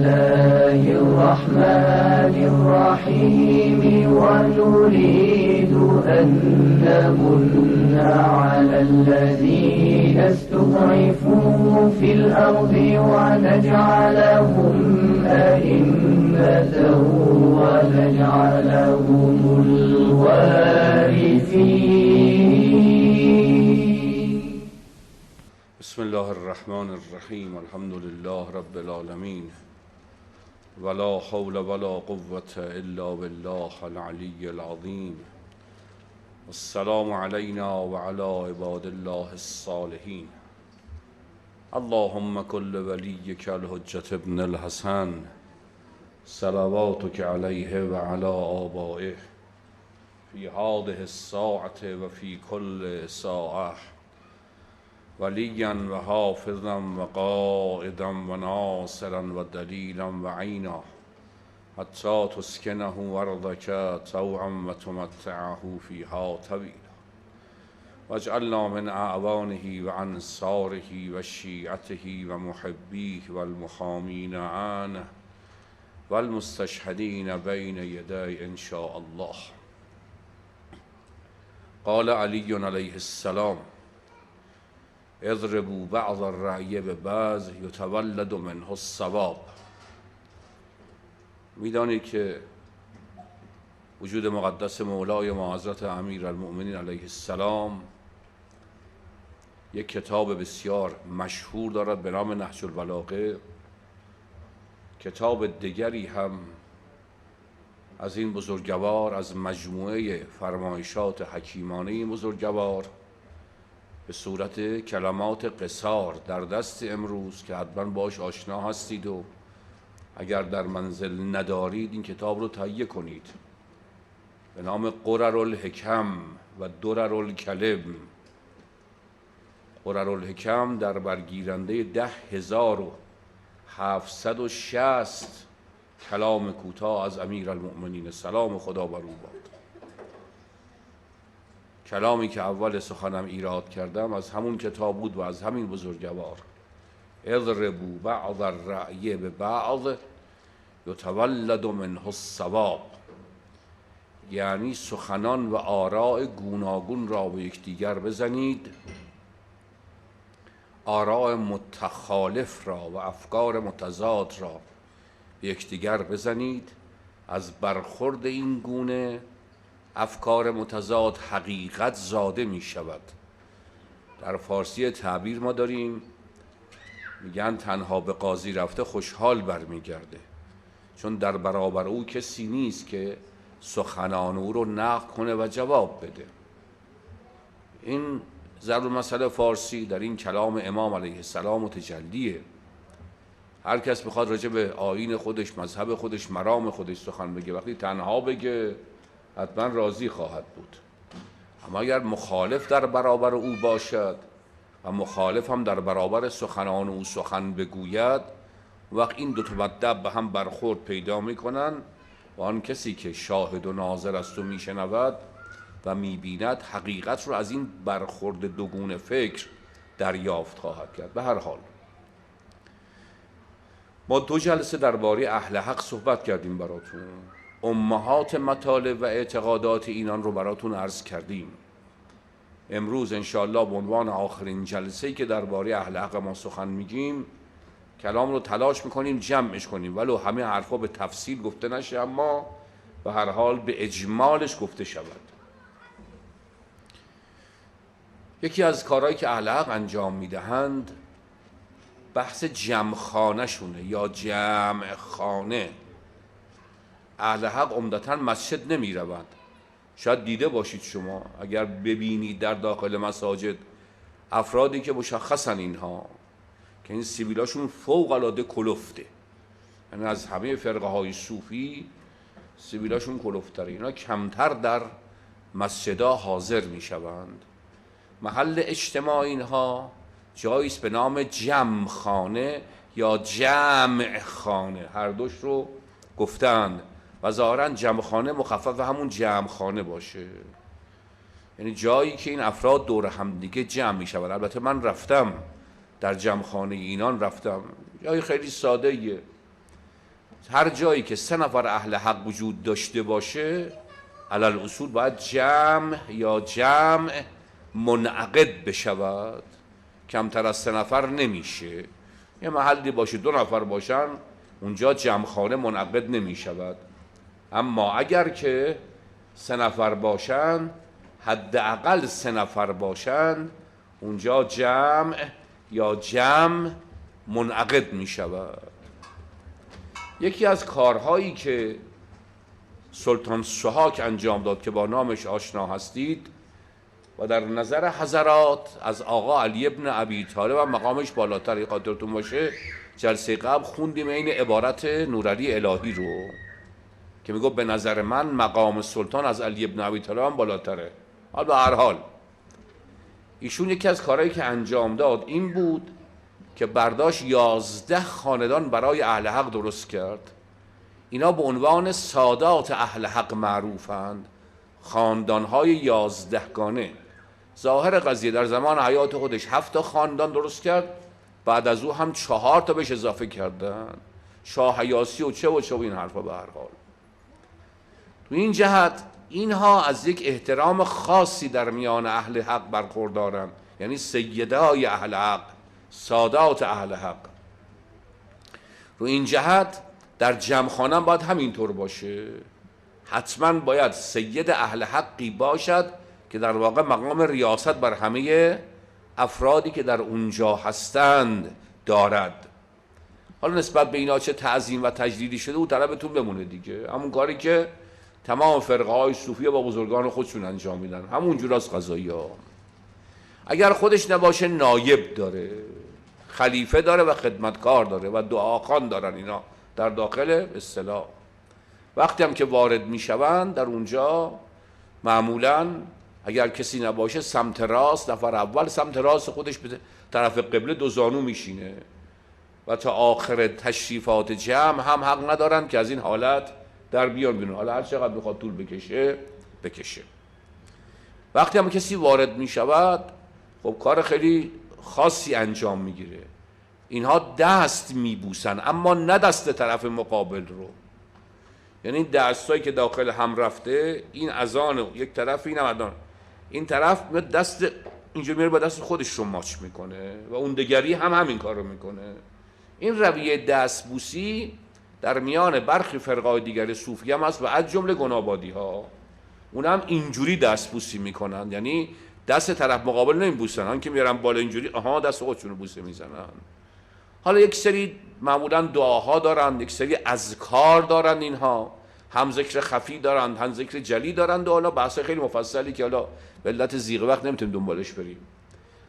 الله الرحمن الرحيم ونريد أن نمن على الذين استضعفوا في الأرض ونجعلهم أئمة ونجعلهم الوارثين. بسم الله الرحمن الرحیم. الحمد لله رب العالمین ولا حول ولا قوة الا بالله العلی العظیم. السلام علینا وعلى عباد الله الصالحین. اللهم كل وليك الحجة ابن الحسن صلواتك عليه وعلى آبائه في هذه الساعة وفي كل ساعة وليا وحافظا وقائدا وناصرا ودليلا وعينا حتى تسكنه أرضك طوعا وتمتعه فيها طويلا واجعلنا من أعوانه وأنصاره وشيعته ومحبيه والمحامين عنه والمستشهدين بين يدي إن شاء الله. قال علي عليه السلام: اضربوا بعض الرعی ببعض یتولد منه الثواب. میدانید که وجود مقدس مولای ما حضرت امیرالمؤمنین علیه السلام یک کتاب بسیار مشهور دارد به نام نهج البلاغه. کتاب دیگری هم از این بزرگوار، از مجموعه فرمایشات حکیمانه این بزرگوار، به صورت کلمات قصار در دست امروز که حتما باش آشنا هستید و اگر در منزل ندارید این کتاب رو تهیه کنید، به نام قرر الحکم و درر الکلم. قرر الحکم در برگیرنده 10,760 کلام کوتاه از امیرالمؤمنین سلام خدا بر او باد. کلامی که اول سخنم ایراد کردم از همون کتاب بود و از همین بزرگوار. اضربوا بعض الرعی ببعض یتولد منه الثواب، یعنی سخنان و آراء گوناگون را به یکدیگر بزنید، آراء متخالف را و افکار متضاد را به یکدیگر بزنید. از برخورد این گونه افکار متضاد حقیقت زاده می شود. در فارسی تعبیر ما داریم میگن تنها به قاضی رفته خوشحال برمیگرده، چون در برابر او کسی نیست که سخنان او رو نقد کنه و جواب بده. این ضرب المثل فارسی در این کلام امام علیه السلام متجلیه. هر کس بخواد راجع به آیین خودش، مذهب خودش، مرام خودش سخن بگه، وقتی تنها بگه حتما راضی خواهد بود. اما اگر مخالف در برابر او باشد و مخالف هم در برابر سخنان او سخن بگوید، وقت این دو تا مطلب به هم برخورد پیدا میکنن و آن کسی که شاهد و ناظر است و میشنود و میبیند حقیقت رو از این برخورد دوگونه فکر دریافت خواهد کرد. به هر حال ما 2 جلسه درباره اهل حق صحبت کردیم براتون، امهات مطالب و اعتقادات اینان رو براتون عرض کردیم. امروز انشاءالله به عنوان آخرین جلسه‌ای که درباره اهل حق ما سخن میگیم، کلام رو تلاش میکنیم جمعش کنیم، ولو همه حرفا به تفصیل گفته نشه اما به هر حال به اجمالش گفته شود. یکی از کارهایی که اهل حق انجام میدهند بحث جمعخانه شونه یا جمع خانه. اهل حق عمدتاً مسجد نمی روند. شاید دیده باشید شما اگر ببینید در داخل مساجد افرادی که مشخصن اینها که این سیبیلاشون فوق العاده کلفته، یعنی از همه فرقه های صوفی سیبیلاشون کلفتره، اینا کمتر در مسجدها حاضر می شوند. محل اجتماع اینها جایی است به نام جمع خانه یا جمع خانه، هر دوش رو گفتند و ظاهراً جمع خانه مخفف همون جمع خانه باشه، یعنی جایی که این افراد دور هم دیگه جمع می شود. البته من رفتم در جمع خانه اینان، رفتم جای خیلی ساده ایه، هر جایی که 3 نفر اهل حق وجود داشته باشه علل اصول باید جمع یا جمع منعقد بشود، کمتر از 3 نفر نمیشه. یه محلی باشه 2 نفر باشن اونجا جمعخانه منعقد نمی شود. اما اگر که 3 نفر باشن، حداقل 3 نفر باشن، اونجا جمع یا جمع منعقد می شود. یکی از کارهایی که سلطان سوهاک انجام داد که با نامش آشنا هستید و در نظر حضرات از آقا علی ابن ابی طالب و مقامش بالاتر، خاطرتون باشه جلسه قبل خوندیم این عبارت نورعلی الهی رو که میگه به نظر من مقام سلطان از علی ابن ابی طالب هم بالاتره. حالا به هر حال ایشون یکی از کارهایی که انجام داد این بود که برداشت 11 خاندان برای اهل حق درست کرد. اینا به عنوان سادات اهل حق معروفند، خاندانهای 11 گانه. ظاهر قضیه در زمان حیات خودش 7 تا خاندان درست کرد، بعد از او هم 4 تا بهش اضافه کردن، شاه حیاسی و چه و این حرفا. به هر حال تو این جهت اینها از یک احترام خاصی در میان اهل حق برخوردارن، یعنی سیدای اهل حق، سادات اهل حق. رو این جهت در جمعخانه باید همینطور باشه، حتما باید سید اهل حقی باشد که در واقع مقام ریاست بر همه افرادی که در اونجا هستند دارد. حالا نسبت به اینا چه تعظیم و تجلیلی شده او طلبتون بمونه دیگه، همون کاری که تمام فرقه های صوفیه با بزرگان خودشون انجام میدن، همون جور از قضایی ها. اگر خودش نباشه نایب داره، خلیفه داره و خدمتکار داره و دعاخوان دارن اینا در داخل اصطلاح. وقتی هم که وارد میشوند در اونجا معمولا اگر کسی نباشه سمت راست، نفر اول سمت راست خودش به طرف قبله 2 زانو میشینه و تا آخر تشریفات جمع هم حق ندارن که از این حالت در بیان بیرون. حالا هر چقدر بخواد طول بکشه. وقتی هم کسی وارد میشود خب کار خیلی خاصی انجام میگیره. اینها دست میبوسن اما نه دست طرف مقابل رو، یعنی دستایی که داخل هم رفته، این اذان یک طرف، این هم این طرف دست اینجا میره با دست خودش رو ماچ میکنه و اون دگری هم همین کار رو میکنه. این رویه دستبوسی در میان برخی فرقای دیگر صوفی هم هست و از جمله گنابادی ها، اون هم اینجوری دستبوسی میکنن، یعنی دست طرف مقابل نمیبوسن، هم که میارن بالا اینجوری دست خودشون رو بوسه میزنن. حالا یک سری معمولا دعاها دارن، یک سری اذکار دارن، اینها هم ذکر خفی دارن هم ذکر جلی دارن و حالا بحث خیلی مفصلی که حالا به علت ضیق وقت نمیتونیم دنبالش بریم.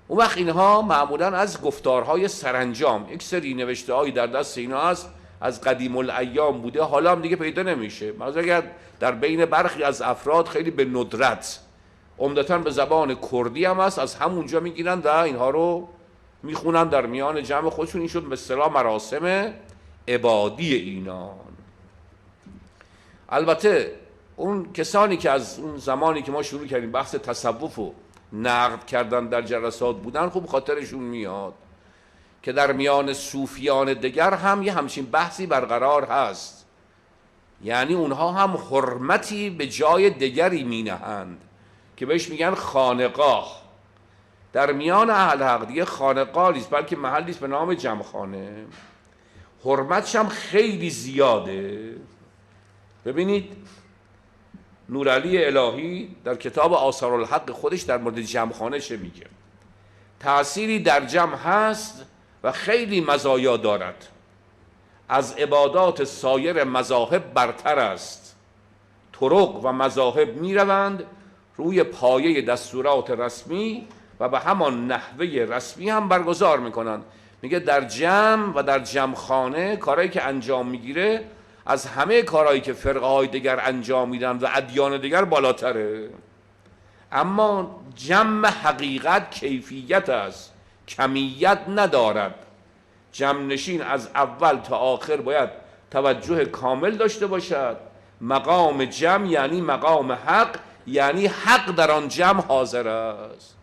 اون وقت اینها معمولا از گفتارهای سرانجام، یک سری نوشته هایی در دست اینا هست از قدیم الایام بوده، حالا هم دیگه پیدا نمیشه. مثلا اگر در بین برخی از افراد خیلی به ندرت، عمدتاً به زبان کردی هم هست، از همونجا میگیرن و اینها رو میخونن در میان جمع خودشون. این شد به اصطلاح مراسم عبادی اینان. البته اون کسانی که از اون زمانی که ما شروع کردیم بحث تصوف و نقد کردن در جلسات بودن، خوب خاطرشون میاد که در میان صوفیان دیگر هم یه همچین بحثی برقرار هست، یعنی اونها هم حرمتی به جای دیگری مینهند که بهش میگن خانقاه. در میان اهل حق دیگه خانقاه نیست بلکه محلی است به نام جمعخانه، حرمتش هم خیلی زیاده. ببینید نورعلی الهی در کتاب آثار الحق خودش در مورد جمعخانه چه میگه؟ تأثیری در جمع هست و خیلی مزایا دارد، از عبادات سایر مذاهب برتر است. طرق و مذاهب میروند روی پایه دستورات رسمی و به همان نحوه رسمی هم برگزار میکنند. میگه در جمع و در جمعخانه کارهایی که انجام میگیره از همه کارهایی که فرقه های دیگر انجام میدن و ادیان دیگر بالاتره. اما جمع حقیقت کیفیت است، کمیت ندارد. جمع نشین از اول تا آخر باید توجه کامل داشته باشد. مقام جمع یعنی مقام حق، یعنی حق در آن جمع حاضر است.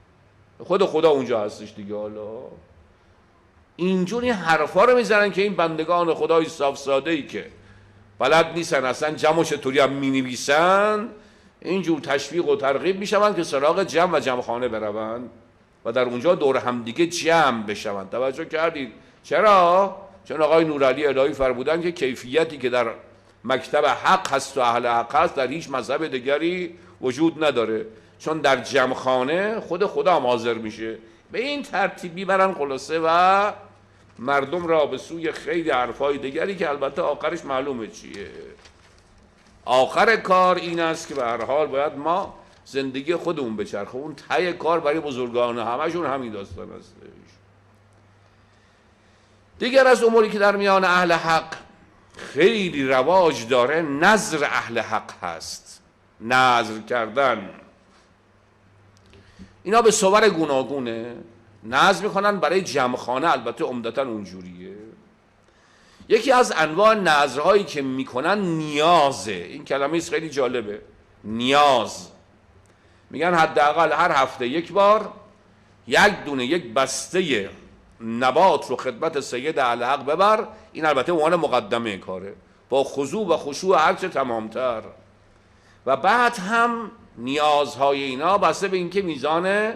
خود خدا اونجا هستش دیگه. حالا اینجوری حرفا رو میزنن که این بندگان خدای صاف ساده ای که بلد نیستن اصلا جمع و چطوری هم می نویسن، اینجور تشویق و ترغیب می شوند که سراغ جمع و جمعخانه بروند و در اونجا دور همدیگه جمع بشوند. توجه کردید؟ چرا؟ چون آقای نورعلی الهی فرمودن که کیفیتی که در مکتب حق هست و اهل حق هست در هیچ مذهب دیگری وجود نداره، چون در جمعخانه خود خدا هم حاضر میشه. به این ترتیب میبرن خلاصه و مردم را به سوی خیلی حرفای دیگری که البته آخرش معلومه چیه. آخر کار این است که به هر حال باید ما زندگی خودمون بچرخه. اون ته کار برای بزرگان همشون همین داستان هستش. دیگر از اموری که در میان اهل حق خیلی رواج داره نذر اهل حق هست. نذر کردن. اینا به صور گوناگونه نذر میکنن برای جمعخانه، البته عمدتاً اونجوریه. یکی از انواع نذرهایی که میکنن نیازه. این کلمه خیلی جالبه، نیاز. میگن حداقل هر هفته یک بار یک بسته نبات رو خدمت سید اهل حق ببر. این البته عنوان مقدمه کاره، با خضوع و خشوع هرچه تمامتر. و بعد هم نیازهای اینا بسته به اینکه میزان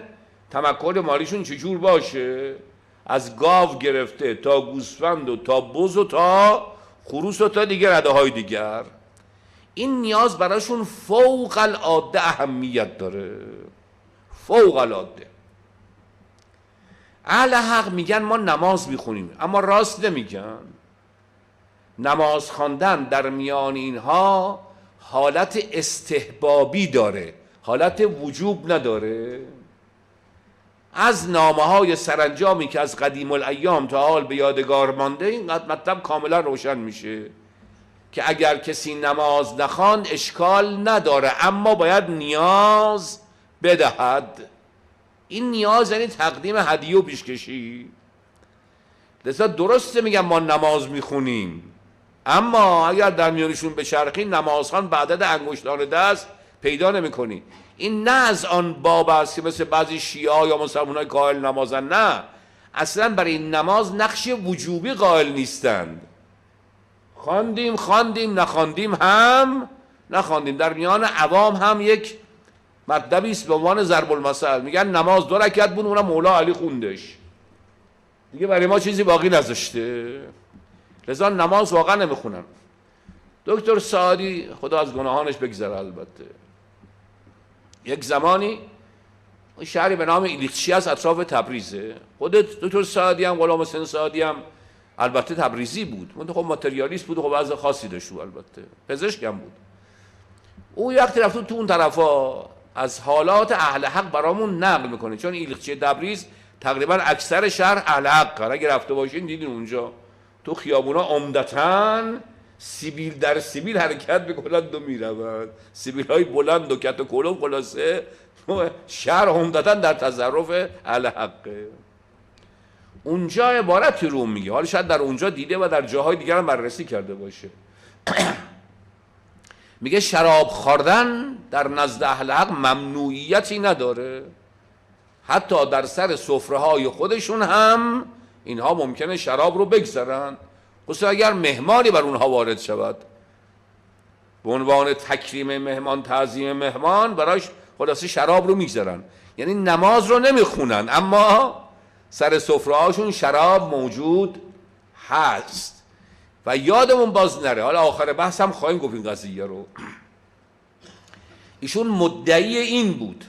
تمکن مالیشون چجور باشه، از گاو گرفته تا گوسفند و تا بز و تا خروس و تا دیگر رده های دیگر، این نیاز براشون فوق العاده اهمیت داره. فوق العاده. اهل حق میگن ما نماز میخونیم، اما راست نمیگن. نماز خواندن در میان اینها حالت استحبابی داره، حالت وجوب نداره. از نامه‌های سرانجامی که از قدیم الایام تا حال به یادگار مانده این مطلب کاملا روشن میشه که اگر کسی نماز نخواند اشکال نداره، اما باید نیاز بدهد. این نیاز یعنی تقدیم هدیه و پیشکشی. لذا درسته میگم ما نماز میخونیم، اما اگر در میانشون بچرخی نمازخوان به عدد انگشتان دست پیدا نمیکنی. این نه از آن باب است که مثل بعضی شیعه یا مسلمانای قائل نمازن، نه، اصلا برای این نماز نقش وجوبی قائل نیستند. خواندیم نخواندیم هم نخواندیم. در میان عوام هم یک مطلبی است به عنوان ضرب المثل، میگن نماز 2 رکعت بود اونم مولا علی خوندش، دیگه برای ما چیزی باقی نذاشته. لذا نماز واقعا نمیخونن. دکتر سعدی خدا از گناهانش بگذره، البته یک زمانی شهری به نام ایلیچی از اطراف تبریزه. خود دکتر سعدی هم غلام حسین سعدی هم البته تبریزی بود، خب ماتریالیست بود و خب وضع خاصی داشت، البته پزشک هم بود. او وقتی رفت تو اون طرفا از حالات اهل حق برامون نقل میکنه، چون ایلیچی تبریز تقریبا اکثر شهر اهل حق. اگه رفته باشین دیدین اونجا تو خیابونا عمدتاً سیبیل در سیبیل حرکت میکنند و میروند، سیبیل های بلند و کت و کلوف. خلاصه شهر عمدتاً در تصرف اهل حقه. اونجا عبارتی رو میگه، حالا شاید در اونجا دیده و در جاهای دیگر هم بررسی کرده باشه. میگه شراب خوردن در نزد اهل حق ممنوعیتی نداره، حتی در سر سفره های خودشون هم اینها ممکنه شراب رو بگذارن، خصوصا اگر مهمانی بر اونها وارد شود. به عنوان تکریم مهمان، تعظیم مهمان، براش خلاصه شراب رو میگذارن. یعنی نماز رو نمیخونن، اما سر سفره هاشون شراب موجود هست. و یادمون باز نره، حالا آخر بحث هم خواهیم گفت این قضیه رو، ایشون مدعی این بود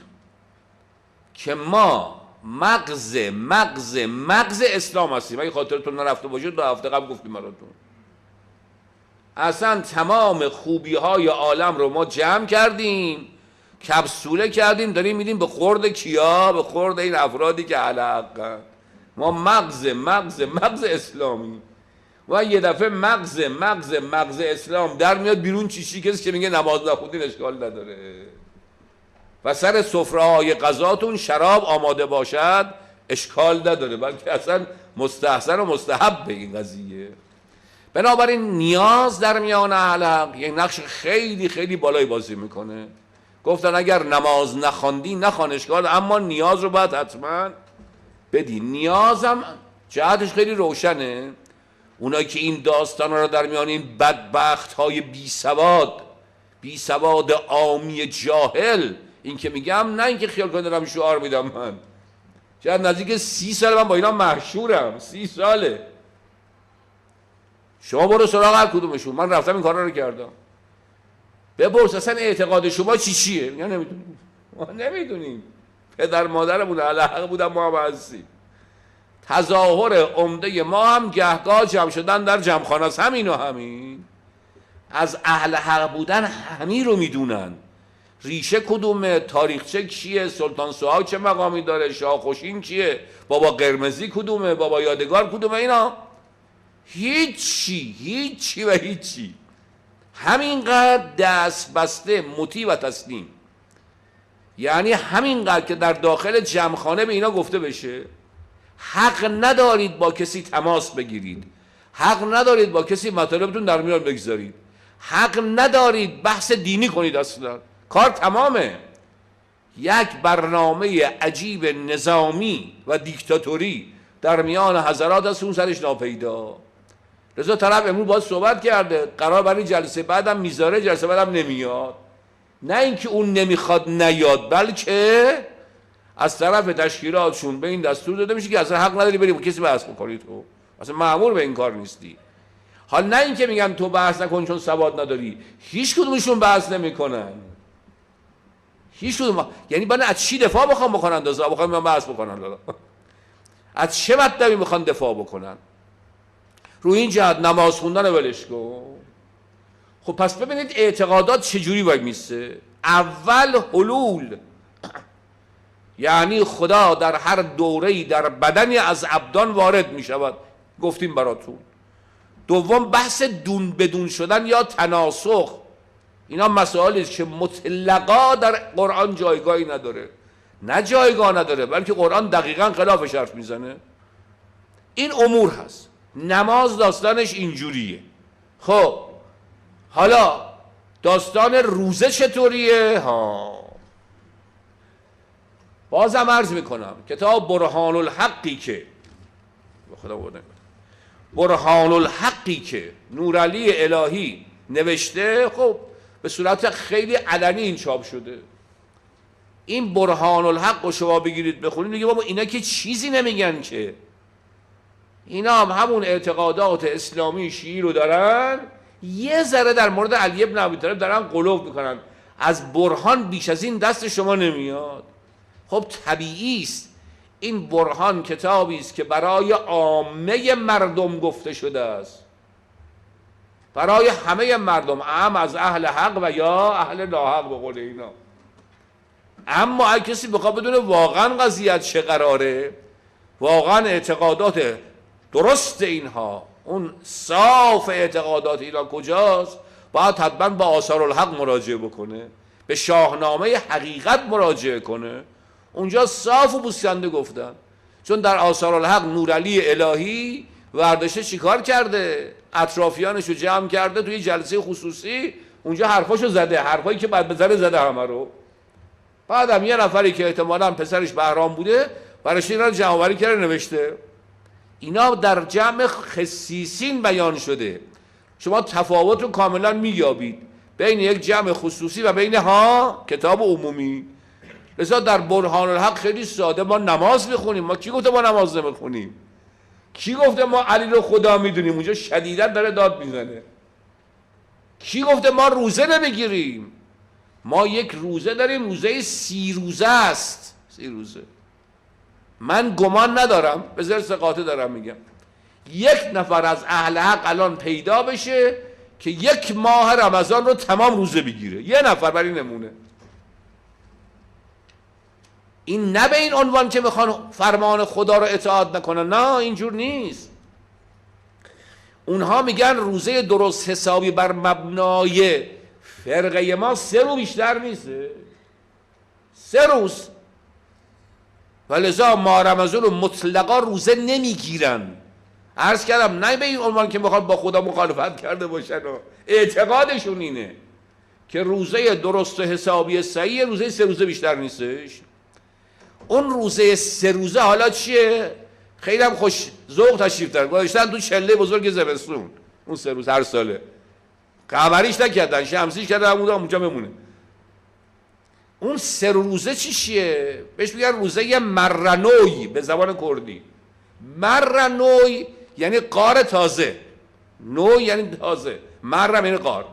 که ما مغز اسلام هستیم. اگه خاطرتون نرفته باشید 2 هفته قبل گفتیم براتون، اصلا تمام خوبی های عالم رو ما جمع کردیم، کپسوله کردیم، داریم میدیم به خورد کیا؟ به خورد این افرادی که اهل حقن. ما مغز اسلامی. و یه دفعه مغز اسلام در میاد بیرون چی کسی که میگه نماز نخوندین اشکال نداره و سر سفره‌های غذاتون شراب آماده باشد اشکال نداره، بلکه اصلا مستحسن و مستحب به این قضیه. بنابراین نیاز در میان اهل حق یک نقش خیلی خیلی بالایی بازی میکنه. گفتن اگر نماز نخواندی نخوان اشکال، اما نیاز رو باید حتما بدی. نیازم جهتش خیلی روشنه. اونایی که این داستان رو در میان این بدبخت های بی سواد عامی جاهل، این که میگم نه اینکه خیال کنه دارم شعار میدم، من شاید نزدیک 30 سال من با اینا مشهورم، 30 ساله. شما برو سراغ هر کدومشون، من رفتم این کارا رو کردم. بپرس اصلا اعتقاد شما چیه؟ میگن نمیدونیم. ما نمیدونیم. پدر مادرمون علی حق بودن، ما هم هستیم. تظاهر عمده ما هم گهگاه جمع شدن در جمعخانه است، همین و همین. از اهل حق بودن همین رو میدونن. ریشه کدومه، تاریخچه چیه، سلطان سوها چه مقامی داره، شاه خوشین چیه، بابا قرمزی کدومه، بابا یادگار کدومه، اینا هیچی و هیچی. همینقدر دست بسته مطیع و تسلیم. یعنی همینقدر که در داخل جمعخانه به اینا گفته بشه حق ندارید با کسی تماس بگیرید، حق ندارید با کسی مطالبتون در میان بگذارید، حق ندارید بحث دینی کنید، اصلا کار تمامه. یک برنامه عجیب نظامی و دیکتاتوری در میان حضرات از اون سرش ناپیدا. رضا طرف امروز باید صحبت کرده، قرار برای جلسه بعدم میذاره، جلسه بعدم نمیاد. نه اینکه اون نمیخواد نیاد، بلکه از طرف تشکیلاتشون به این دستور داده میشه که اصلا حق نداری بری با کسی بحث بکنی، تو اصلا مأمور به این کار نیستی. حال نه اینکه میگن تو بحث نکن چون سواد نداری، هیچ کدومشون بحث نمیکنن. هیچ کدوم. یعنی بعد از چی دفاع بخوام اندازه بخوام بحث بکنن؟ از چه مطلبی میخوان دفاع بکنن؟ روی این جهت نماز خوندن ولش کن. خب پس ببینید اعتقادات چجوری باید میسته. اول حلول، یعنی خدا در هر دوره‌ای در بدنی از عبدان وارد میشود، گفتیم براتون. دوم بحث دون بدون شدن یا تناسخ، اینا مسائلی است که مطلقا در قرآن جایگاهی نداره. نه جایگاه نداره، بلکه قرآن دقیقاً خلافش حرف میزنه. این امور هست. نماز داستانش اینجوریه. خب حالا داستان روزه چطوریه؟ بازم عرض میکنم کتاب برهان الحقی که برهان الحقی که نورعلی الهی نوشته، خب به صورت خیلی علنی این چاپ شده. این برهان الحق رو شما بگیرید بخونید، میگه بابا اینا که چیزی نمیگن، که اینا هم همون اعتقادات اسلامی شیعی رو دارن، یه ذره در مورد علی ابن ابی طالب دارن قلوب میکنن. از برهان بیش از این دست شما نمیاد. خب طبیعی است. این برهان کتابی است که برای عامه مردم گفته شده است، برای همه مردم، هم از اهل حق و یا اهل ناحق به قول اینا. اما اگه کسی بخواد بدونه واقعا قضیت چه قراره، واقعا اعتقادات درست اینها، اون صاف اعتقادات اینا کجاست، باید حتما با آثار الحق مراجعه بکنه، به شاهنامه حقیقت مراجعه کنه. اونجا صاف و بوسکنده گفتن. چون در آثار الحق نورعلی الهی ورداشته چیکار کرده؟ اطرافیانشو جمع کرده توی جلسه خصوصی، اونجا حرفاشو زده، حرفایی که بعد بزنه زده همه رو. بعدم یه نفری که احتمالاً پسرش بهرام بوده براش اینا رو جمع آوری کرده نوشته. اینا در جمع خصیصین بیان شده. شما تفاوت رو کاملا مییابید بین یک جمع خصوصی و بین کتاب عمومی. لذا در برهان الحق خیلی ساده ما نماز میخونیم. ما کی گفته ما نماز نمیخونیم؟ کی گفته ما علی رو خدا میدونیم؟ اونجا شدیداً داره داد میزنه. کی گفته ما روزه نمیگیریم؟ ما یک روزه داریم، روزه 30 روزه است. 30 روزه. من گمان ندارم، به زر ثقاته دارم میگم، یک نفر از اهل حق الان پیدا بشه که یک ماه رمضان رو تمام روزه بگیره. یه نفر برای نمونه. این نه به این عنوان که میخوان فرمان خدا رو اطاعت نکنن، نه اینجور نیست. اونها میگن روزه درست حسابی بر مبنای فرقه ما 3 روز بیشتر نیسته، 3 روز. ولذا ماه رمضان رو مطلقا روزه نمیگیرن. عرض کردم نه به این عنوان که میخواد با خدا مخالفت کرده باشن، اعتقادشون اینه که روزه درست و حسابی صحیح روزه 3 روزه بیشتر نیستش. اون روزه 3 روزه حالا چیه؟ خیلی هم خوش ذوق تشریف دارن، گذاشتن تو چله بزرگ زمستون اون 3 روز هر ساله، قمریش نکردن، شمسیش کردن اونجا بمونه. اون 3 روزه چیه؟ بهش میگن روزه مرنوی به زبان کردی. مرنوی یعنی قار تازه، نوی یعنی تازه، مرم یعنی قار.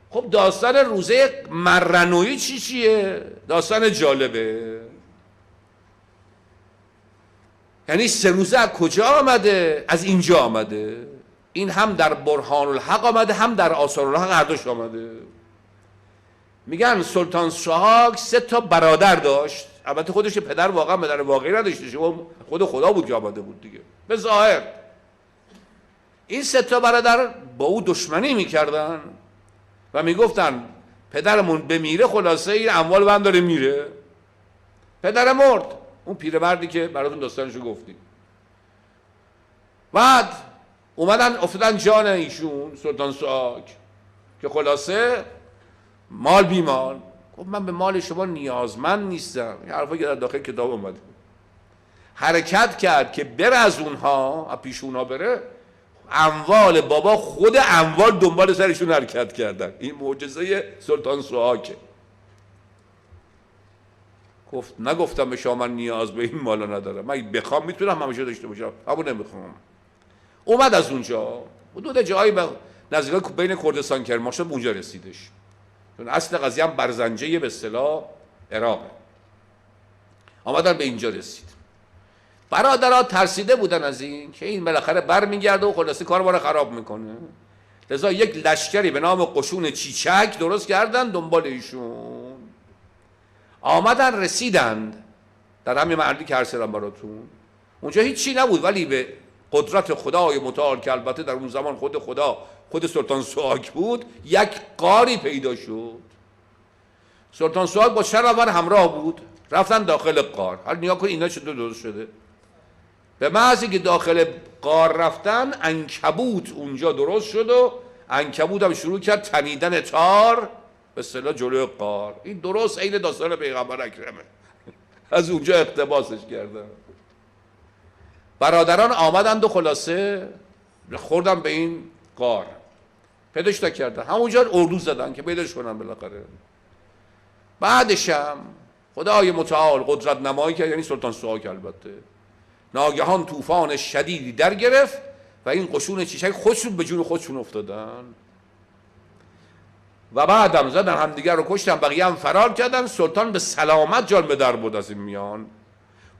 خب داستان روزه مرنوی چیه؟ داستان جالبه. یعنی 3 روزه از کجا آمده؟ از اینجا آمده. این هم در برهان الحق آمده، هم در آثار الحق، هر دوش آمده. میگن سلطان سوهاگ 3 تا برادر داشت. البته خودش پدر واقعا پدر واقعی نداشته، خود خدا بود که آمده بود دیگه به ظاهر. این 3 تا برادر با او دشمنی میکردن و میگفتن پدرمون بمیره خلاصه این اموال بند داره میره. پدر مرد، اون پیرمردی که براتون داستانشو گفتیم. بعد اومدن افتادن جان ایشون سلطان سوهاگ که خلاصه مال بیمال. گفت من به مال شما نیازمند نیستم. این حرفا که در داخل کتاب اومده. حرکت کرد که بره از اونها، از پیش اونها بره. اموال بابا، خود اموال دنبال سرشون حرکت کردن. این معجزه سلطان سوهاگه. گفت نگفتم به شما من نیاز به این مالا ندارم، من بخوام میتونم همیشه داشته باشم، اما نمیخوام. اومد از اونجا حدود جایی نزدیک بین کردستان کرمانشاه اونجا رسیدش. چون اصل قضیه هم برزنجه به اصطلاح عراقه. آمدن به اینجا رسید. برادرها ترسیده بودن از این که این بالاخره برمیگرده و خلاصه کار ما رو خراب میکنه. لذا یک لشکری به نام قشون چیچک درست کردن دنبال ایشون. آمدن رسیدند در همین محلی که عرض کردم براتون. اونجا هیچی نبود، ولی به قدرت خدای متعال که البته در اون زمان خود خدا، خود سلطان سوهاگ بود، یک غاری پیدا شد. سلطان سوهاگ با 4 نفر همراه بود، رفتن داخل غار. حالا نگاه کن اینا چطور درست شده. به محض که داخل غار رفتن، عنکبوت اونجا درست شد و عنکبوت هم شروع کرد تنیدن تار به اصطلاح جلوی غار. این درست عین داستان پیغمبر اکرمه. از اونجا اقتباسش کردن. برادران آمدند و خلاصه خوردن به این غار، پیداش نکردن. همونجا اردو زدن که پیداش کنن بالاخره. بعدش هم خدای متعال قدرت نمایی کرد، یعنی سلطان سوهاگ البته. ناگهان طوفان شدیدی در گرفت و این قشون چیچک خودشون به جون خودشون افتادن و بعدم زدن همدیگر رو کشتن، بقیه هم فرار کردن. سلطان به سلامت جان به در بود از این میان.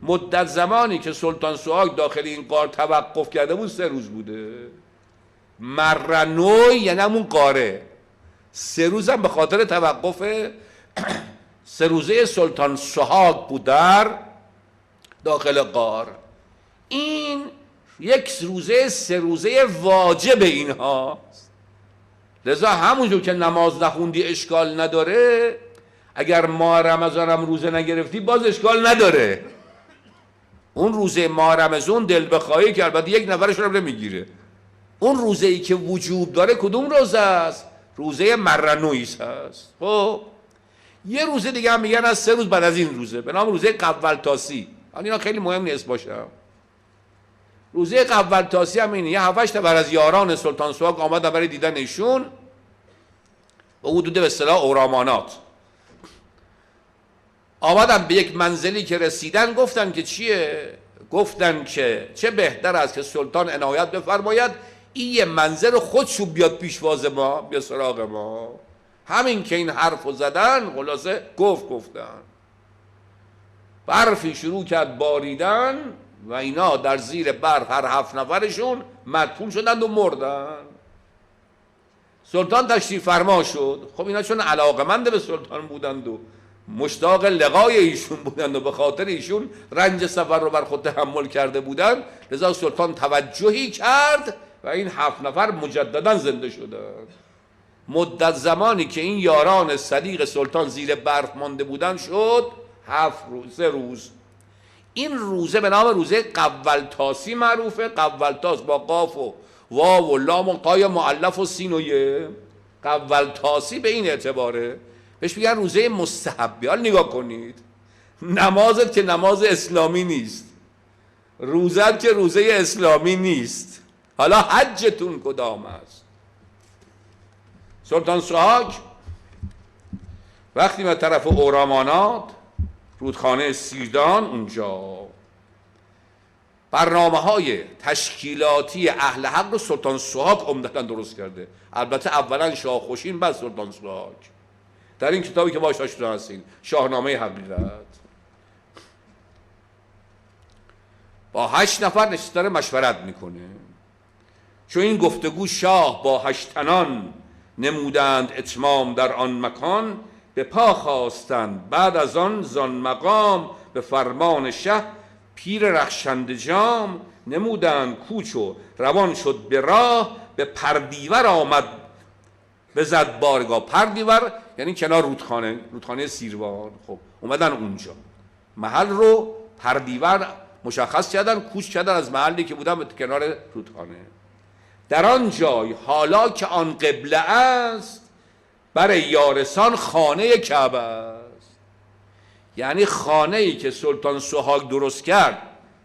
مدت زمانی که سلطان سوهاگ داخل این غار توقف کرده بود 3 روز بوده. مرنوی یعنی همون غاره. 3 روز هم به خاطر توقف 3 روزه سلطان سوهاگ بود در داخل غار. این یک روزه 3 روزه واجب اینهاست. لذا همونجور که نماز نخوندی اشکال نداره، اگر ماه رمضان هم روزه نگرفتی باز اشکال نداره. اون روزه ماه رمضان دل بخواهی که البته یک نفرش رو نمیگیره. اون روزه ای که وجوب داره کدوم روزه است؟ روزه مرنویس هست. خب یه روزه دیگه هم میگن از 3 روز بعد از این روزه به نام روزه قولتاسی. اینا خیلی مهم نیست باشه. روزه قولتاسی هم اینه. یه 7-8 نفر از یاران سلطان سوهاگ آمدن برای دیدن ایشون به حدود به اصطلاح اورامانات. آمدن به یک منزلی که رسیدن، گفتن که چیه؟ گفتن که چه بهتر است که سلطان عنایت بفرماید این یه منظر خودشو بیاد پیشواز ما، بیا سراغ ما. همین که این حرفو زدن خلاصه گفتن. برفی شروع کرد باریدن و اینا در زیر برف هر 7 نفرشون مدفون شدند و مردن. سلطان تشریف فرما شد. خب اینا چون علاقمند به سلطان بودند و مشتاق لقای ایشون بودند و به خاطر ایشون رنج سفر رو بر خود تحمل کرده بودند، لذا سلطان توجهی کرد و این 7 نفر مجددا زنده شدند. مدت زمانی که این یاران صدیق سلطان زیر برف مانده بودند شد 3 روز. این روزه به نام روزه قولتاسی معروفه. قولتاس با قاف و واو و لام و قای مؤلف و سین و یه. قولتاسی به این اعتباره بهش میگن روزه مستحبی. حالا نگاه کنید، نمازت که نماز اسلامی نیست، روزت که روزه اسلامی نیست. حالا حجتون کدام است؟ سلطان سوهاگ وقتی به طرف اورامانات رودخانه سیردان، اونجا برنامه‌های تشکیلاتی اهل حق رو سلطان سوهاگ عمدتاً درست کرده. البته اولا شاه خوشین، بعد سلطان سوهاگ. در این کتابی که باهاش آشنا هستین، شاهنامه حقیقت، با 8 نفر نشسته داره مشورت میکنه. چون این گفتگو شاه با 8 تنان نمودند اتمام در آن مکان، به پا خواستند بعد از آن زان مقام، به فرمان شه پیر رخشنده جام، نمودند کوچ و روان شد به راه، به پردیور آمد بزد بارگاه. پردیور یعنی کنار رودخانه سیروان. خب اومدن اونجا، محل رو پردیور مشخص کردن، کوچ کردن از محلی که بودن به کنار رودخانه. در آن جای حالا که آن قبله است، برای یارسان خانه کعبه است. یعنی خانه‌ای که سلطان سوهاگ درست کرد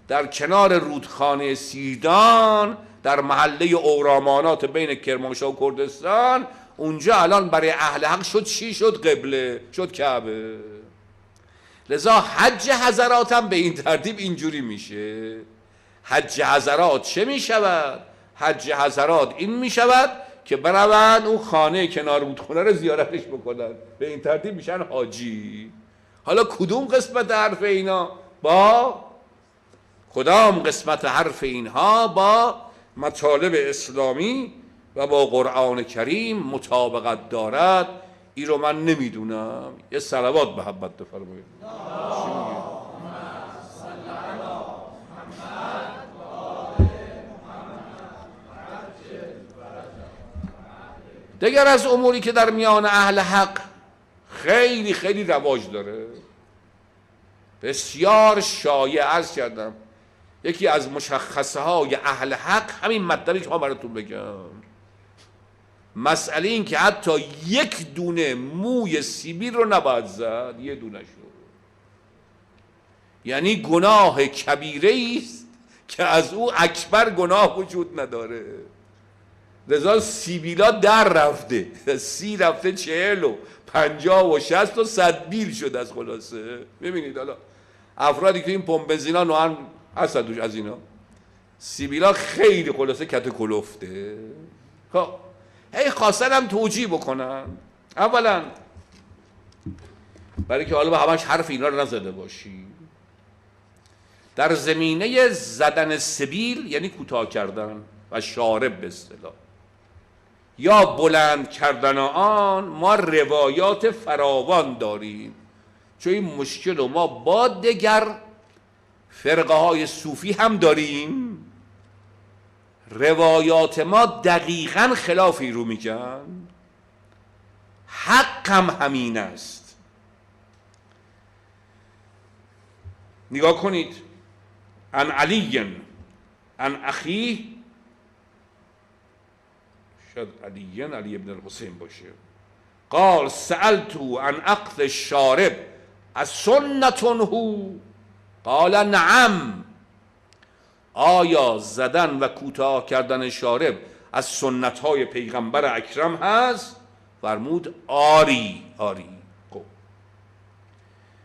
در کنار رودخانه سیردان، در محله اورامانات بین کرمانشاه و کردستان، اونجا الان برای اهل حق شد چی؟ شد قبله، شد کعبه. لذا حج حضرات هم به این ترتیب اینجوری میشه. حج حضرات چه میشود؟ حج حضرات این میشود که بروند اون خانه کنار رودخانه رو زیارتش بکنن، به این ترتیب میشن حاجی. حالا کدوم قسمت حرف اینا با کدام قسمت حرف اینها با مطالب اسلامی و با قرآن کریم مطابقت دارد، این رو من نمیدونم. یه صلوات محبت بفرمایید. دیگر از اموری که در میان اهل حق خیلی خیلی رواج داره، بسیار شایع، عرض کردم یکی از مشخصه های اهل حق همین مطلبی که ما براتون بگم، مسئله این که حتی یک دونه موی سیبیل رو نباید زد، یه دونه شو. یعنی گناه کبیره است که از او اکبر گناه وجود نداره. لذا سیبیلا در رفته، 30 رفته 40 و 50 و 60 و 100 بیل شده از خلاصه. ببینید حالا افرادی که این پمپ بنزینا نوعا هستن از اینا، سیبیلا خیلی خلاصه کت کلفته. خب هی خواستن هم توجیه بکنن. اولا برای که حالا به همش حرف اینا رو نزده باشی، در زمینه زدن سبیل یعنی کوتاه کردن و شارب به اصطلاح یا بلند کردن آن، ما روایات فراوان داریم. چون این مشکل رو ما با دیگر فرقه های صوفی هم داریم، روایات ما دقیقاً خلافی رو میگن. حق هم همین است. نگاه کنید، عن علی عن اخیه، شاید علی ابن الحسین باشه، قال سألتو عن عقد الشارب السنة هو، قال نعم. آیا زدن و کوتاه کردن شارب از سنت های پیغمبر اکرم هست؟ فرمود آری. خب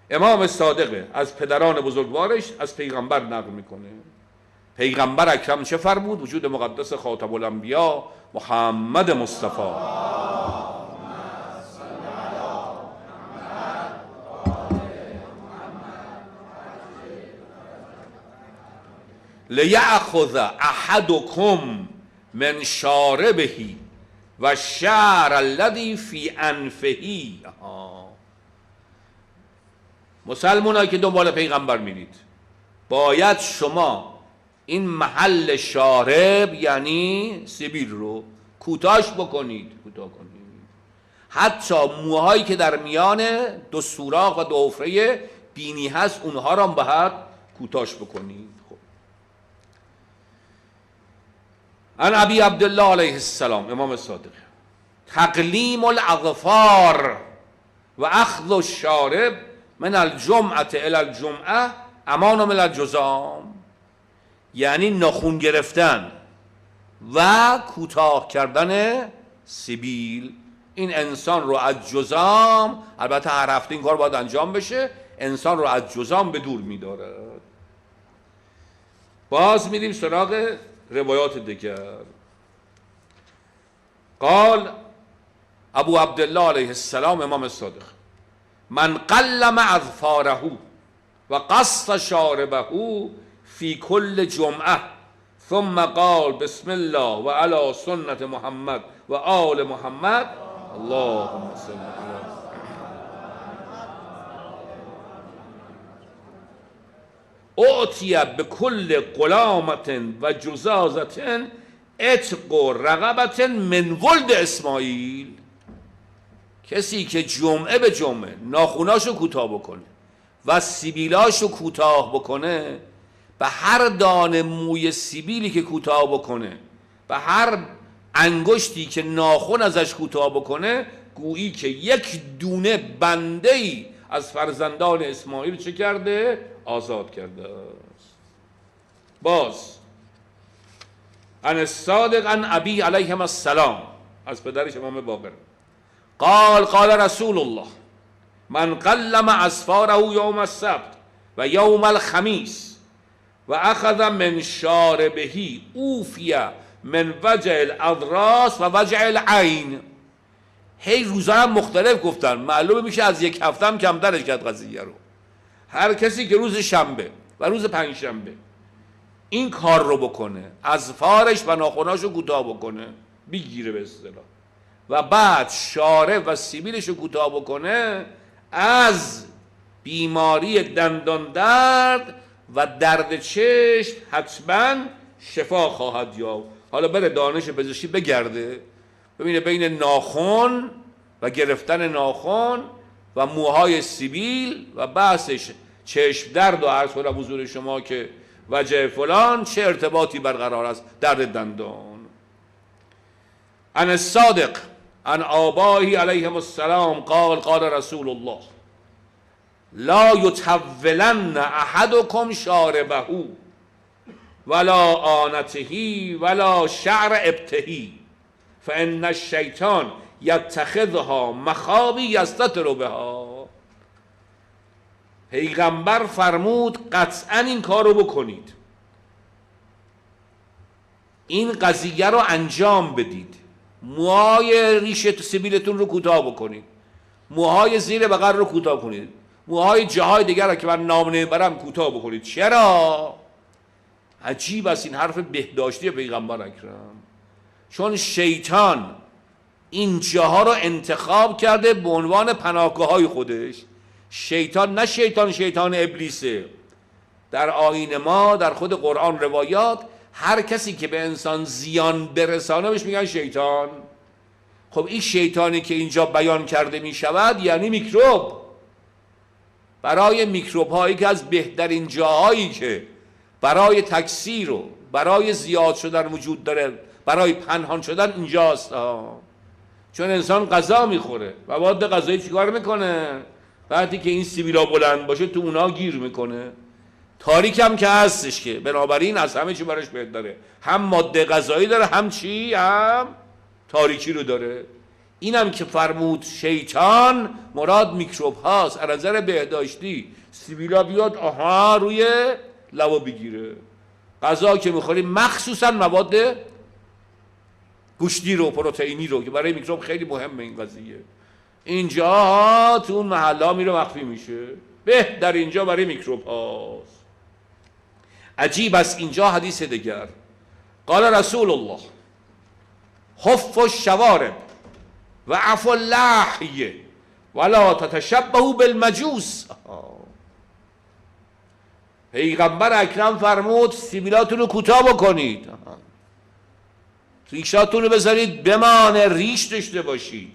امام صادق از پدران بزرگوارش از پیغمبر نقل میکنه. پیغمبر اکرم چه فرمود؟ وجود مقدس خاتم الانبیا محمد مصطفی لیأخذ احدکم من شاربه و شعر الذی فی انفه. مسلمانایی که دنبال پیغمبر میرید، باید شما این محل شارب یعنی سیبیل رو کوتاش بکنید، حتی موهایی که در میان 2 سوراخ و 2 حفره بینی هست اونها رو هم باید کوتاش بکنید. خب عن ابی عبدالله علیه السلام، امام صادق، تقلیم الاظفار و اخذ الشارب من الجمعه الى الجمعه امان من الجذام. یعنی ناخون گرفتن و کوتاه کردن سبیل. این انسان رو از جذام، البته هر هفته این کار باید انجام بشه، انسان رو از جذام به دور می‌دارد. باز میریم سراغ روایات دیگر. قال ابو عبدالله علیه السلام، امام صادق: من قلم اظفاره و قص شاربه فی کل جمعه ثم قال بسم الله و علی سنت محمد و آل محمد اللهم صل علی اعطی بكل غلامة و جزازة عتق رقبة من ولد اسماعیل. کسی که جمعه به جمعه ناخوناشو کوتاه بکنه و سیبیلاشو کوتاه بکنه، به هر دانه موی سیبیلی که کوتاه بکنه، به هر انگشتی که ناخون ازش کوتاه بکنه، گویی که یک دونه بنده ای از فرزندان اسماعیل چه کرده؟ آزاد کرده است. باز عن الصادق عن ابی علیه السلام، از پدرش امام باقر، قال قال رسول الله من قلم اظفاره یوم السبت و یوم الخمیس و اخذ من شاربه اوفی من وجع الاضراس و وجع العین. هی روزا هم مختلف گفتن، معلومه میشه از یک هفته هم کمترش کرد قضیه رو. هر کسی که روز شنبه و روز پنجشنبه این کار رو بکنه، اظفارش و ناخناشو کوتاه بکنه، بگیره به اصطلاح، و بعد شاره و سیبیلش رو کوتاه بکنه، از بیماری دندان درد و درد چشم حتما شفا خواهد یافت. حالا بره دانش پزشکی بگرده، ببینه بین ناخن و گرفتن ناخن و موهای سیبیل و بحثش چشم درد و عرض کنم حضور شما که وجه فلان چه ارتباطی برقرار است، درد دندان. عن الصادق عن آبائه علیهم السلام قال قال رسول الله لا یطولن احدکم شاربه ولا آنته ولا شعر ابطه فان الشیطان یتخذها مخابی یستتر بها. پیغمبر فرمود قطعا این کار رو بکنید، این قضیه رو انجام بدید. موهای ریش سبیلتون رو کوتاه بکنید، موهای زیر بغل رو کوتاه کنید، موهای جاهای دیگر رو که من نام نمیبرم کوتاه بکنید. چرا؟ عجیب است این حرف بهداشتی پیغمبر اکرم، چون شیطان این جاها رو انتخاب کرده به عنوان پناهگاه‌های خودش. شیطان نه شیطان ابلیسه. در آیین ما در خود قرآن روایات هر کسی که به انسان زیان برسانه بهش میگن شیطان. خب این شیطانی که اینجا بیان کرده می شود یعنی میکروب. برای میکروب هایی که از بهترین جاهایی که برای تکثیر و برای زیاد شدن وجود داره، برای پنهان شدن اینجاست. چون انسان غذا میخوره و مواد غذایی چیکار میکنه؟ وقتی که این سیبیلا بلند باشه تو اونا گیر میکنه. تاریک هم که هستش که بنابراین از همه چی براش بهتره، هم ماده غذایی داره، هم چی؟ هم تاریکی رو داره. اینم که فرمود شیطان مراد میکروب هاست. از نظر بهداشتی سیبیلا بیاد روی لبا بگیره. غذا که میخوریم مخصوصا مواد گوشتی رو، پروتئینی رو که برای میکروب خیلی مهمه این قضیه، اینجا تو اون محلا میره مخفی میشه. در اینجا برای میکروب هاست. عجیب است اینجا حدیث دیگر قال رسول الله حف الشوارب و عفو اللحی ولا تتشبهوا بالمجوس. پیغمبر اکرم فرمود سیبیلاتون رو کوتاه بکنید، ریشاتون رو بذارید بمانه، ریش داشته باشید،